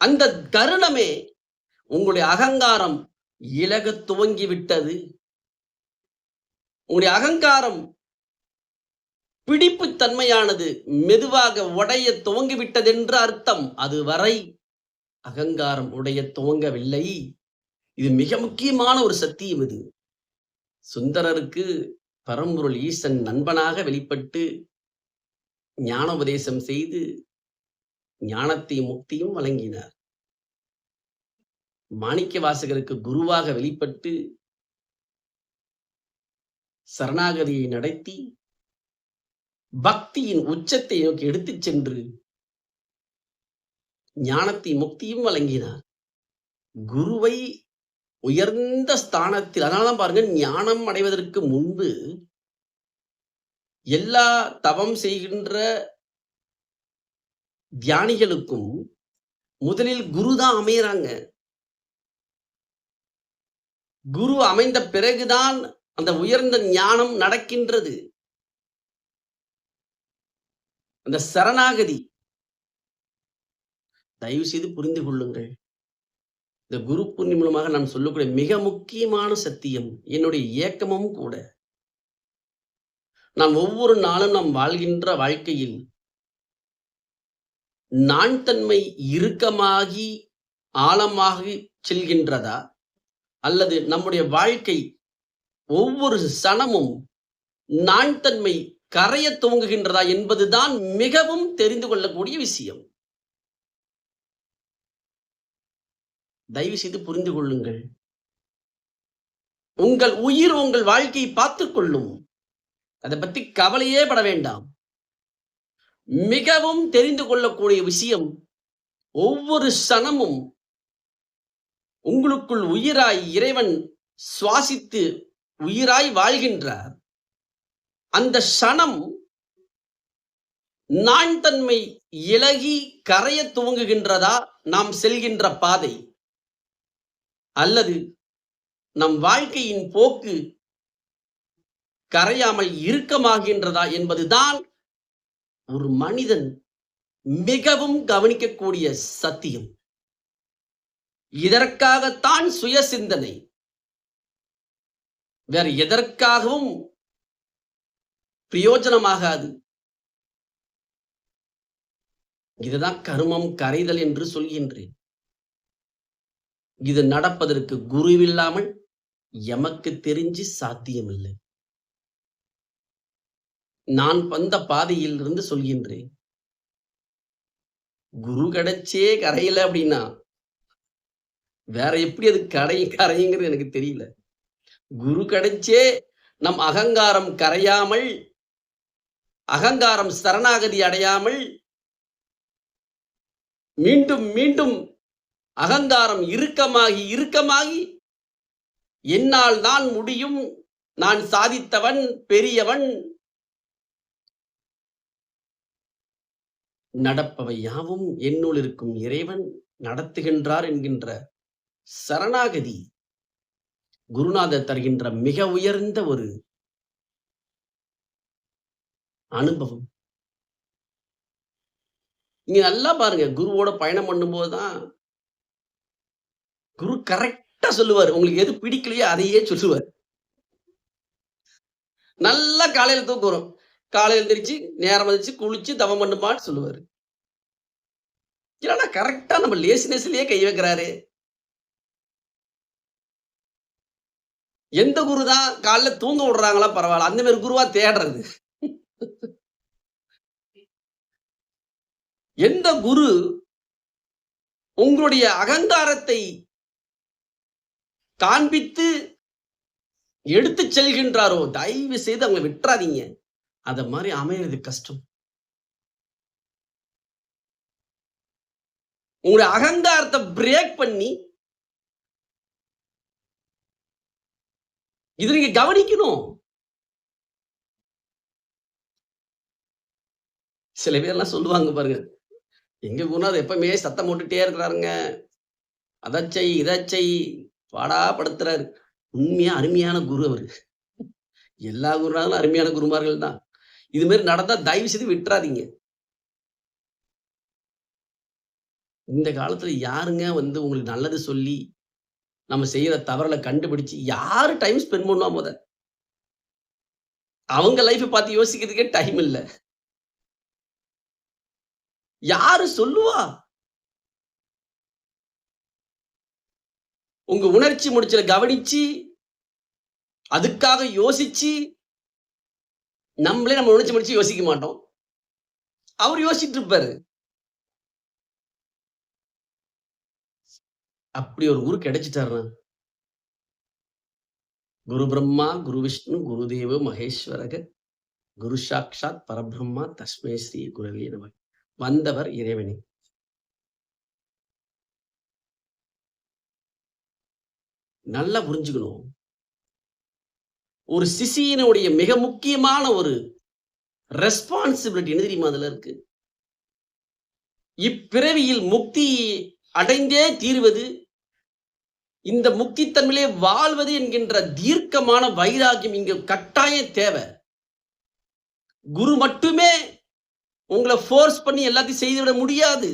அந்த தருணமே உங்களுடைய அகங்காரம் இலக துவங்கி விட்டது. உங்களுடைய அகங்காரம் பிடிப்பு தன்மையானது மெதுவாக உடைய துவங்கிவிட்டது என்று அர்த்தம். அதுவரை அகங்காரம் உடைய துவங்கவில்லை. இது மிக முக்கியமான ஒரு சத்தியம். இது சுந்தரருக்கு பரம்பொருள் ஈசன் நண்பனாக வெளிப்பட்டு ஞானோபதேசம் செய்து ஞானத்தையும் முக்தியும் வழங்கினார். மாணிக்க வாசகருக்கு குருவாக வெளிப்பட்டு சரணாகதியை நடத்தி பக்தியின் உச்சத்தை நோக்கி எடுத்துச் சென்று ஞானத்தையும் முக்தியும் வழங்கினார். குருவை உயர்ந்த ஸ்தானத்தில், அதனாலதான் பாருங்க, ஞானம் அடைவதற்கு முன்பு எல்லா தவம் செய்கின்ற தியானிகளுக்கும் முதலில் குருதான் அமையறாங்க. குரு அமைந்த பிறகுதான் அந்த உயர்ந்த ஞானம் நடக்கின்றது. அந்த சரணாகதி தயவு செய்து புரிந்து கொள்ளுங்கள். இந்த குரு பூர்ணி மூலமாக நான் சொல்லக்கூடிய மிக முக்கியமான சத்தியம், என்னுடைய இயக்கமும் கூட. நாம் ஒவ்வொரு நாளும் நாம் வாழ்கின்ற வாழ்க்கையில் நான் தன்மை இறுக்கமாகி ஆழமாகி செல்கின்றதா, அல்லது நம்முடைய வாழ்க்கை ஒவ்வொரு சணமும் நான் தன்மை கரைய துவங்குகின்றதா என்பதுதான் மிகவும் தெரிந்து கொள்ளக்கூடிய விஷயம். தயவு செய்து புரிந்து கொள்ளுங்கள். உங்கள் உயிர் உங்கள் வாழ்க்கையை பார்த்துக் கொள்ளும். அதை பற்றி கவலையே பட வேண்டாம். மிகவும் தெரிந்து கொள்ளக்கூடிய விஷயம், ஒவ்வொரு சணமும் உங்களுக்குள் உயிராய் இறைவன் சுவாசித்து உயிராய் வாழ்கின்றார். அந்த சணம் நான் தன்மை இலகி கரைய துவங்குகின்றதா நாம் செல்கின்ற பாதை, அல்லது நம் வாழ்க்கையின் போக்கு கரையாமல் இறுக்கமாகின்றதா என்பதுதான் ஒரு மனிதன் மிகவும் கவனிக்கக்கூடிய சத்தியம். இதற்காகத்தான் சுய சிந்தனை. வேற எதற்காகவும் பிரயோஜனமாகாது. இதுதான் கர்மம் கரைதல் என்று சொல்கின்றேன். இது நடப்பதற்கு குருவில்லாமல் எமக்கு தெரிஞ்சு சாத்தியமில்லை. நான் வந்த பாதையில் இருந்து சொல்கின்றேன். குரு கிடைச்சே கரையல அப்படின்னா, வேற எப்படி அது கரையுங்கிறது எனக்கு தெரியல. குரு கிடைச்சே நம் அகங்காரம் கரையாமல், அகங்காரம் சரணாகதி அடையாமல், மீண்டும் மீண்டும் அகங்காரம் இறுக்கமாகி இறுக்கமாகி, என்னால் தான் முடியும், நான் சாதித்தவன், பெரியவன், நடப்பவை யாவும் என்னுள் இருக்கும் இறைவன் நடத்துகின்றார் என்கின்ற சரணாகதி குருநாதர் தருகின்ற மிக உயர்ந்த ஒரு அனுபவம். நீங்க நல்லா பாருங்க, குருவோட பயணம் பண்ணும்போதுதான் குரு கரெக்ட்டா சொல்லுவாரு. உங்களுக்கு எது பிடிக்கலையோ அதையே சொல்லுவாரு. நல்லா காலையில தூக்கம் வரும். காலையில எந்திரிச்சு, நேரம் வந்துச்சு, குளிச்சு தவம் பண்ணுப்பான்னு சொல்லுவாரு. இல்லன்னா கரெக்ட்டா நம்ம லேசினஸ்லயே கை வைக்கிறாரே. எந்த குரு தான் காலைல தூங்க விடுறாங்களா பரவால்ல. அந்த மாரி குருவா தேடுறது. எந்த குரு உங்களுடைய அகங்காரத்தை காண்பித்து எடுத்துச் செல்கின்றாரோ, தயவு செய்து அவங்கள விட்டுறாதீங்க. அத மாரி அமையறது கஷ்டம். உங்களுடைய அகங்காரத்தை பிரேக் பண்ணி, இத நீங்க கவனிக்கணும். சில பேர்லாம் சொல்லுவாங்க பாருங்க. எங்க குருநாதர் எப்பவுமே சத்தம் போட்டுட்டே இருக்கிறாருங்க. அத செய், இத செய், பாடாப்படுத்துறாரு. உண்மையா அருமையான குரு அவரு. எல்லா குருநாதரும் அருமையான குருமார்கள் தான். இது மாரி நடந்தா தயவு செய்து விட்டுறாதீங்க. இந்த காலத்துல யாருங்க வந்து உங்களுக்கு நல்லது சொல்லி, நம்ம செய்யற தவறுகள கண்டுபிடிச்சு யாரு டைம் ஸ்பெண்ட் பண்ணுவா மொத? அவங்க லைஃப்ப பார்த்து யோசிக்கிறதுக்கே டைம் இல்ல. யாரு சொல்லுவா? உங்க உணர்ச்சி முடிச்சல கவனிச்சு, அதுக்காக யோசிச்சு, நம்மளே நம்ம உணர்ச்சி முடிச்சு யோசிக்க மாட்டோம். அவரு யோசிச்சுட்டு இருப்பாரு. அப்படி ஒரு குரு கிடைச்சுட்டாருன்னா, குரு பிரம்மா, குரு விஷ்ணு, குரு தேவோ மகேஸ்வரக, குரு சாக்ஷாத் பரபிரம்மா தஸ்மை ஸ்ரீ குரவே நமக. வந்தவர் இறைவனே. நல்லா புரிஞ்சுக்கணும். ஒரு சிஷியனுடைய மிக முக்கியமான ஒரு ரெஸ்பான்சிபிலிட்டி என்ன தெரியுமா அதுல இருக்கு? இப்பிறவியில் முக்தி அடைந்தே தீருவது, இந்த முக்தி தன்மையிலே வாழ்வது என்கின்ற தீர்க்கமான வைராகியம் இங்க கட்டாயம் தேவை. குரு மட்டுமே உங்களை ஃபோர்ஸ் பண்ணி எல்லாத்தையும் செய்துவிட முடியாது.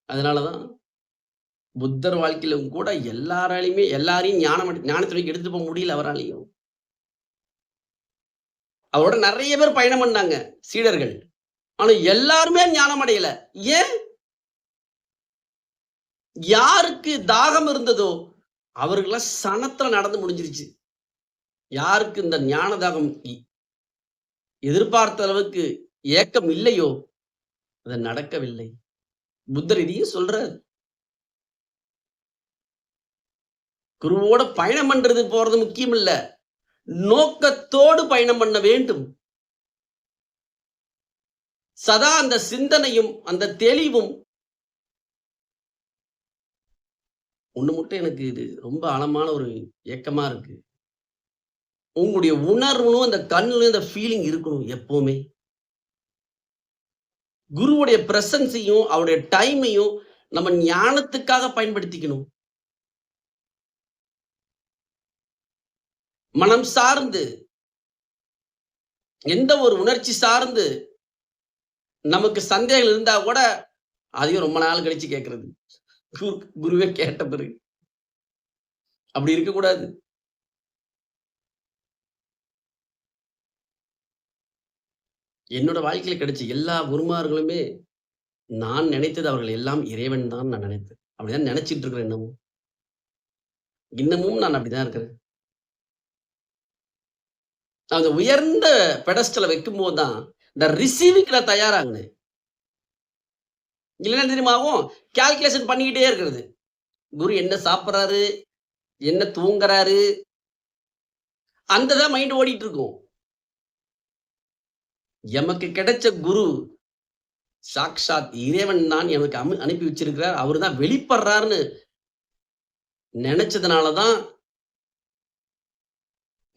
அதனாலதான் புத்தர் வாழ்க்கையிலும் கூட எல்லாரையும் ஞானத்துறைக்கு எடுத்துட்டு போக முடியல அவராலையும். அவரோட நெறைய பேர் பயணம் பண்ணாங்க சீடர்கள். ஆனா எல்லாருமே ஞானம் அடையல. ஏன்? யாருக்கு தாகம் இருந்ததோ அவர்கள்லாம் சனத்துல நடந்து முடிஞ்சிருச்சு. யாருக்கு இந்த ஞான தாகம் எதிர்பார்த்த அளவுக்கு ஏக்கம் இல்லையோ, அது நடக்கவில்லை. புத்தர் இதையும் சொல்றாரு. குருவோட பயணம் பண்றது போறது முக்கியம் இல்ல. நோக்கத்தோடு பயணம் பண்ண வேண்டும். சதா அந்த சிந்தனையும், அந்த தெளிவும் ஒண்ணு மட்டும் எனக்கு இது ரொம்ப ஆழமான ஒரு ஏக்கமா இருக்கு. உங்களுடைய உணர்வும், அந்த கண்ணுலயும் அந்த ஃபீலிங் இருக்கணும் எப்பவுமே. குருவுடைய பிரசன்ஸையும், அவருடைய டைமையும் நம்ம ஞானத்துக்காக பயன்படுத்திக்கணும். மனம் சார்ந்து, எந்த ஒரு உணர்ச்சி சார்ந்து நமக்கு சந்தேகம் இருந்தா கூட, அதையும் ரொம்ப நாள் கழிச்சு கேட்கிறது. குருவே கேட்ட பிறகு. அப்படி இருக்கக்கூடாது. என்னோட வாழ்க்கையில கிடைச்ச எல்லா குருமார்களுமே, நான் நினைத்தது அவர்கள் எல்லாம் இறைவன் தான் நான் நினைத்தேன். அப்படிதான் நினைச்சிட்டு இருக்கிறேன் இன்னமும். இன்னமும் நான் அப்படிதான் இருக்கிறேன். அந்த உயர்ந்த பெடஸ்டல வைக்கும்போது தான், இந்த ரிசீவிங்ல தயாராகுனேன். இல்லைன்னா என்ன தெரியுமா ஆகும்? கால்குலேஷன் பண்ணிக்கிட்டே இருக்கிறது. குரு என்ன சாப்பிடுறாரு? என்ன தூங்குறாரு? அந்த தான் மைண்ட் ஓடிட்டு இருக்கும். எமக்கு கிடைச்ச குரு சாக்ஷாத் இறைவன் தான் எனக்கு அனுப்பி வச்சிருக்கிறார். அவரு தான் வெளிப்படுறார்ன்னு நெனச்சதுனால தான்,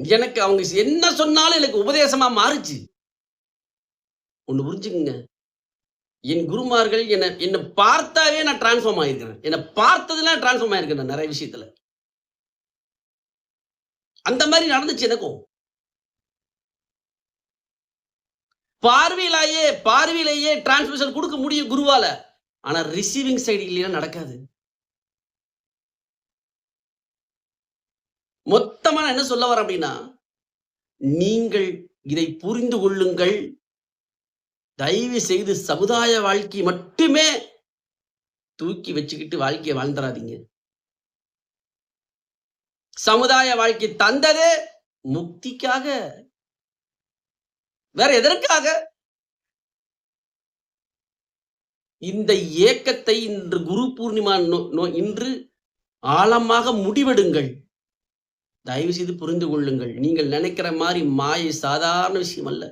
எனக்கு அவங்க என்ன சொன்னாலும் எனக்கு உபதேசமா மாறுச்சு. ஒண்ணு புரிஞ்சுக்கங்க. என் குருமார்கள் என்ன என்ன பார்த்தாவே நான் டிரான்ஸ்பார்ம் ஆயிருக்கிறேன். என்ன பார்த்ததுல டிரான்ஸ்பார்ம் ஆயிருக்கிறேன் நெறைய விஷயத்துல. அந்த மாரி நடந்துச்சு எனக்கும். பார்வையிலேயே டிரான்ஸ்மிஷன் குடுக்க முடியும் குருவால. ஆனா ரிசீவிங் சைடு இல்லைன்னா நடக்காது. மொத்தமா நான் என்ன சொல்ல வரேன் அப்டின்னா, நீங்கள் இதை புரிந்து கொள்ளுங்கள். தயவு செய்து சமுதாய வாழ்க்கை மட்டுமே தூக்கி வச்சுக்கிட்டு வாழ்க்கைய வாழ்ந்துராதீங்க. சமுதாய வாழ்க்கை தந்ததே முக்திக்காக. வேற எதற்காக? இந்த ஏக்கத்தை இன்று குரு பூர்ணிமா இன்று ஆழமாக முடிவெடுங்கள். தயவு செய்து புரிந்து கொள்ளுங்கள். நீங்கள் நினைக்கிற மாரி மாயை சாதாரண விஷயம் அல்ல.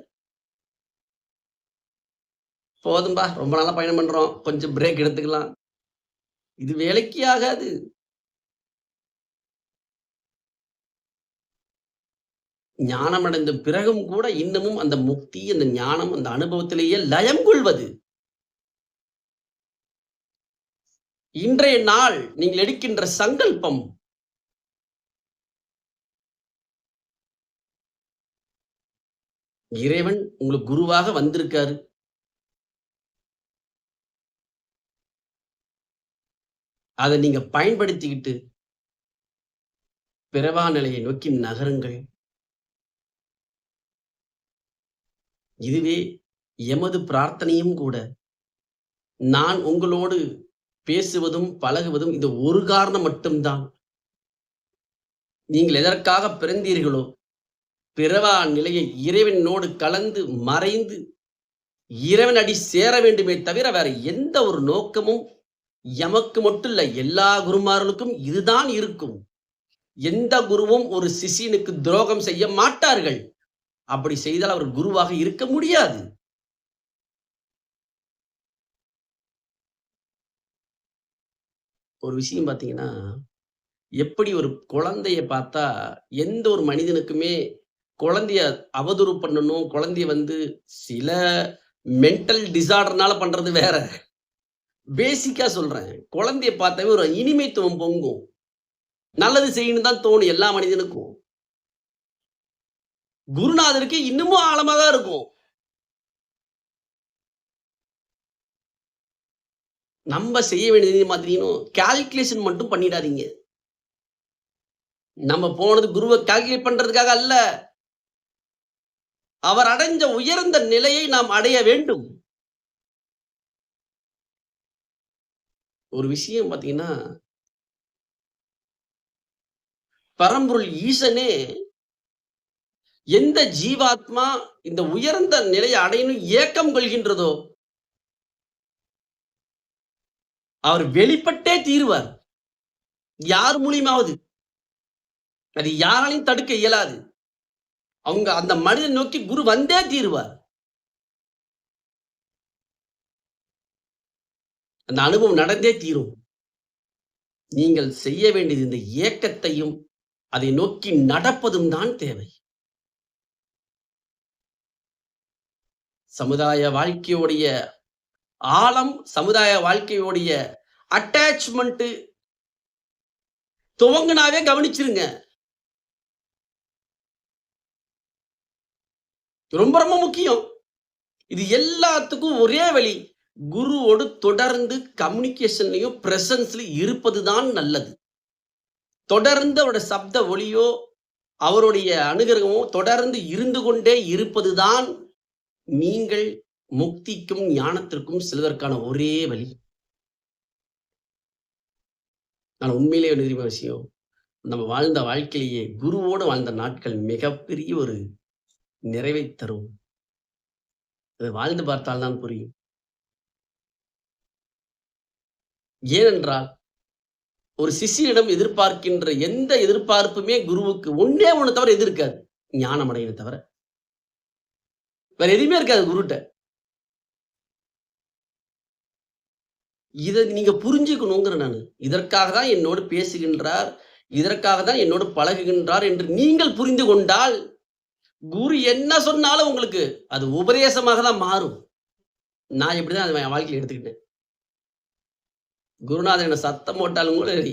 போதும்பா, ரொம்ப நாளா பயணம் பண்றோம். கொஞ்சம் பிரேக் எடுத்துக்கலாம். இது வேலைக்கே ஆகாது. ஞானம் அடைந்த பிறகும் கூட இன்னமும் அந்த முக்தி, அந்த ஞானம், அந்த அனுபவத்திலேயே லயம் கொள்வது. இன்றைய நாள் நீங்கள் எடுக்கின்ற சங்கல்பம் இறைவன் உங்களுக்கு குருவாக வந்திருக்காரு. அத நீங்க பயன்படுத்திக்கிட்டு பிறவா நிலையை நோக்கி நகருங்கள். இதுவே எமது பிரார்த்தனையும் கூட. நான் உங்களோடு பேசுவதும், பழகுவதும் இது ஒரு காரணம் மட்டும் தான். நீங்கள் எதற்காக பிறந்தீர்களோ, பிறவா நிலையை இறைவனோடு கலந்து, மறைந்து, இறைவன் அடி சேர வேண்டுமே தவிர வேற எந்த ஒரு நோக்கமும் எமக்கு மட்டும் இல்ல, எல்லா குருமார்களுக்கும் இதுதான் இருக்கும். எந்த குருவும் ஒரு சிஷ்யனுக்கு துரோகம் செய்ய மாட்டார்கள். அப்படி செய்தால் அவர் குருவாக இருக்க முடியாது. ஒரு விஷயம் பார்த்தீங்கன்னா, எப்படி ஒரு குழந்தைய பார்த்தா, எந்த ஒரு மனிதனுக்குமே குழந்தைய அவதூறு பண்ணணும், குழந்தைய வந்து சில மென்டல் டிஸார்டர்னால பண்றது வேற. பேசிக்கா சொல்றேன். குழந்தைய பார்த்தாவே ஒரு இனிமைத்துவம் பொங்கும். நல்லது செய்யணும்னு தான் தோணும் எல்லா மனிதனுக்கும். குருநாதருக்கு இன்னமும் ஆழமா தான் இருக்கும். நம்ம செய்ய வேண்டியது மாதிரியும் கால்குலேஷன் மட்டும் பண்ணிடாதீங்க. நம்ம போனது குருவ கால்குலேட் பண்றதுக்காக அல்ல. அவர் அடைஞ்ச உயர்ந்த நிலையை நாம் அடைய வேண்டும். ஒரு விஷயம் பார்த்தீங்கன்னா, பரம்பொருள் ஈசனே எந்த ஜீவாத்மா இந்த உயர்ந்த நிலையை அடையணும் ஏக்கம் கொள்கின்றதோ, அவர் வெளிப்பட்டே தீருவார். யார் மூலியமாவது. அது யாராலையும் தடுக்க இயலாது. அவங்க அந்த மனிதனை நோக்கி குரு வந்தே தீருவார். அந்த அனுபவம் நடந்தே தீரும். நீங்கள் செய்ய வேண்டியது இந்த ஏக்கத்தையும், அதை நோக்கி நடப்பதும் தான் தேவை. சமுதாய வாழ்க்கையுடைய ஆழம், சமுதாய வாழ்க்கையுடைய அட்டாச்மென்ட் துவங்குனாவே கவனிச்சிருங்க. ரொம்ப ரொம்ப முக்கியம். இது எல்லாத்துக்கும் ஒரே வழி. குருவோடு தொடர்ந்து கம்யூனிகேஷன்லயும், பிரசன்ஸ்லயும் இருப்பது தான் நல்லது. தொடர்ந்து அவருடைய சப்த ஒலியோ, அவருடைய அனுகிரகமோ தொடர்ந்து இருந்து கொண்டே இருப்பது தான் நீங்கள் முக்திக்கும், ஞானத்திற்கும் செல்வதற்கான ஒரே வழி. நான் உண்மையிலேயே என்ன தெரியுமா விஷயம்? நம்ம வாழ்ந்த வாழ்க்கையிலேயே குருவோடு வாழ்ந்த நாட்கள் மிகப்பெரிய ஒரு நிறைவைத் தரும். அது வாழ்ந்து பார்த்தால் தான் புரியும். ஏனென்றால், ஒரு சிஷ்யனிடம் எதிர்பார்க்கின்ற எந்த எதிர்பார்ப்புமே குருவுக்கு ஒண்ணே ஒண்ணு தவிர எது இருக்காது? ஞானம் அடையணும் தவிர. வேற எதுவுமே இருக்காது குருட்ட. இத நீங்க புரிஞ்சுக்கணுங்கிறேன் நானு. இதற்காக தான் என்னோடு பேசுகின்றார். இதற்காக தான் என்னோடு பழகுகின்றார் என்று நீங்கள் புரிந்து கொண்டால், குரு என்ன சொன்னாலும் உங்களுக்கு அது உபதேசமாக தான் மாறும். நான் இப்படிதான் அத என் வாழ்க்கையில எடுத்துக்கிட்டேன். குருநாதர் என்ன சத்தம் போட்டாலும் கூட சரி,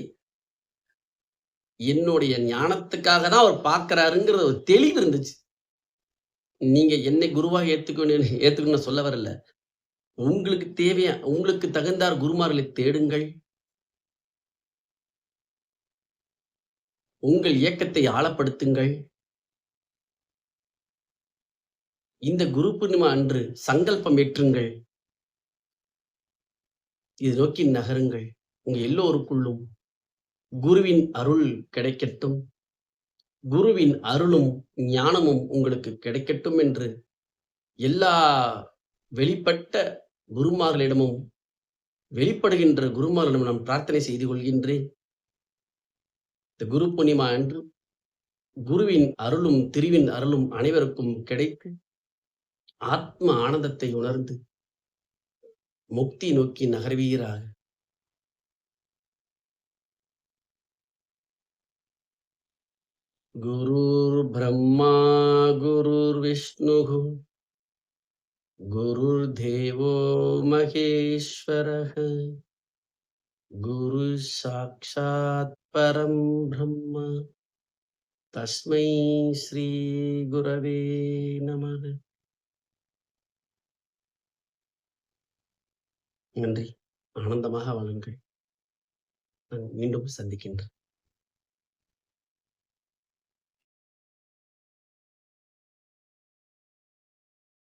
என்னுடைய ஞானத்துக்காக தான் அவர் பார்க்கிறாருங்கிற ஒரு தெளிவு இருந்துச்சு. நீங்க என்னை குருவா ஏத்துக்கணும்னு சொல்ல வரல. உங்களுக்கு உங்களுக்கு தகுந்தார் குருமார்களை தேடுங்கள். உங்கள் இயக்கத்தை ஆழப்படுத்துங்கள். இந்த குரு பூர்ணிமா அன்று சங்கல்பம் ஏற்றுங்கள். இதை நோக்கி நகருங்கள். உங்க எல்லோருக்குள்ளும் குருவின் அருள் கிடைக்கட்டும். குருவின் அருளும், ஞானமும் உங்களுக்கு கிடைக்கட்டும் என்று எல்லா வெளிப்பட்ட குருமார்களிடமும், வெளிப்படுகின்ற குருமார்களிடம் நான் பிரார்த்தனை செய்து கொள்கின்றேன். இந்த குரு பூர்ணிமா அன்று குருவின் அருளும், திருவின் அருளும் அனைவருக்கும் கிடைத்து, ஆத்ம ஆனந்தத்தை உணர்ந்து, முக்தி நோக்கி நகர்வீராக. गुरुर्ब्रह्मा गुरुर्विष्णुः गुरुर्देवो महेश्वरः गुरुः साक्षात् परं ब्रह्म तस्मै श्रीगुरवे நமः. நன்றி. ஆனந்தமாக வாழுங்கள். நான் மீண்டும் சந்திக்கின்றேன்.